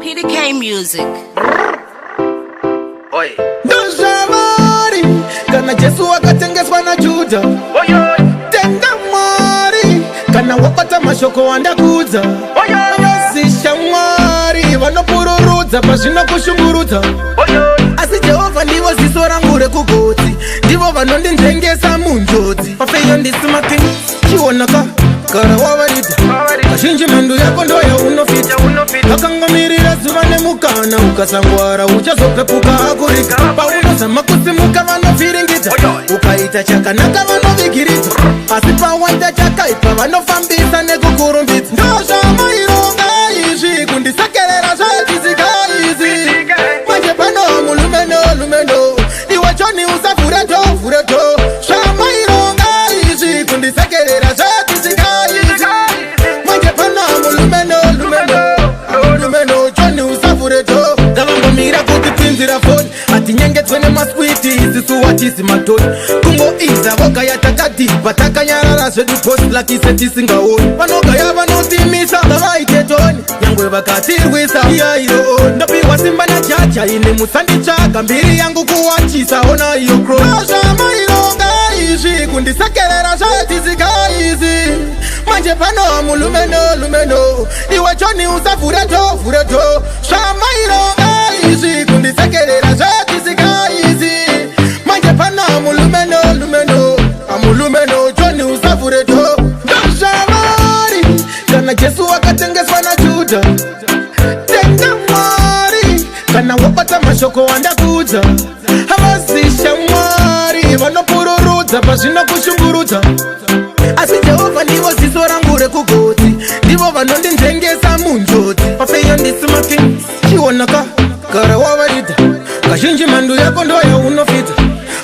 Kitty K Music. Oi. Ndozhamari kana Jesu akatengeswa na Juda. Tenga mari kana wapata mashoko wandakudza. Vazisha Mwari vanopururudza pazvinokushungurudza. Asi Jehovha ndivo ziso rangu rekugotsi, ndivo vanondinzvengesa munjodzi. Pafeyo ndisimaki chionaka gara wavarita, kazhinji mhandu yako ndoya unofita. Vakangomirira zuva nemukana, ukasangwara uchazopepuka akurika. Paunozama kusimuka vanovhiringidza, ukaita chakanaka vanovigiridza. Asi pawaita chakaipa vanofambisa nekukurumbidza. Ndozvamaironga izvi kundisekerera zvetizikaizi. Manje pano mulumeno iwe choni usavureto zvamaironga izvi kundisekerera zvetizikaizi. Manje pano mulumeno choni usavureto. Ndavangomira kutipinzira foni atinyengedzwe nemaswiti isisu watisi matoni. Kungoiza vogaya takadhipa takanyarara zvedu posilakise tisingaoni. Vanogaya vanotimisa ngavaite toni, nyangwe vakatirwisa iyairo. Ndopiwa simba najaja ine musanditsvaga, mbiri yangu kuwachisa ona iyo kro. Zvamaironga izvi kundisekerera zvetizikaizi. Manje pano mulumeno iwe choni usavureto. Zvamaironga izvi kundisekerera zvetizikaizi. Manje pano mulumeno choni usavureto. Ndozvamari kana Jesu akatengeswa na Juda. Tenga Mwari kana wapata mashoko wandakudza. Havazisha Mwari vanopururudza pazvinokushungurudza. Asi Jehovha ndivo ziso rangu rekugotsi, ndivo vanondinzvengesa munjodzi. Pafeyo ndisimaki chionaka gara wavarita, kazhinji mhandu yako ndoya unofita.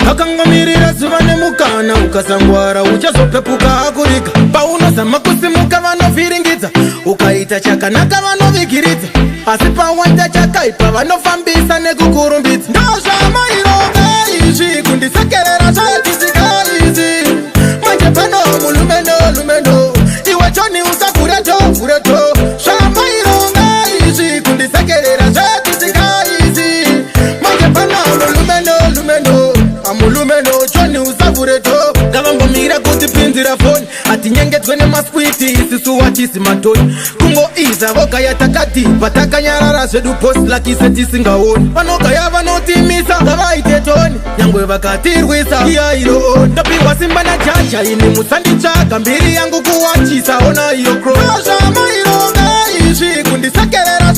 Vakangomirira zuva nemukana, ukasangwara uchazopepuka akurika. Paunozama kusimuka vanovhiringidza, ukaita chakanaka vanovigiridza. Asi pawaita chakaipa vanofambisa nekukurumbidza. Ndozvamaironga izvi kundisekerera zvetizikaizi. Manje pano mulumeno iwe choni usavureto. Zvamaironga izvi kundisekerera zvetizikaizi. Manje pano mulumeno choni usavureto. Ndavangomira kutipinzira foni atinyengedzwe nemaswiti isisu watisi matoni. Kungoiza vogaya takadhipa takanyarara zvedu posilakise tisingaoni. Vanogaya vanotimisa ngavaite toni, nyangwe vakatirwisa iyairo. Ndopiwa simba najaja ine musanditsvaga, mbiri yangu kuwachisa ona iyo kro. Zvamaironga izvi kundisekerera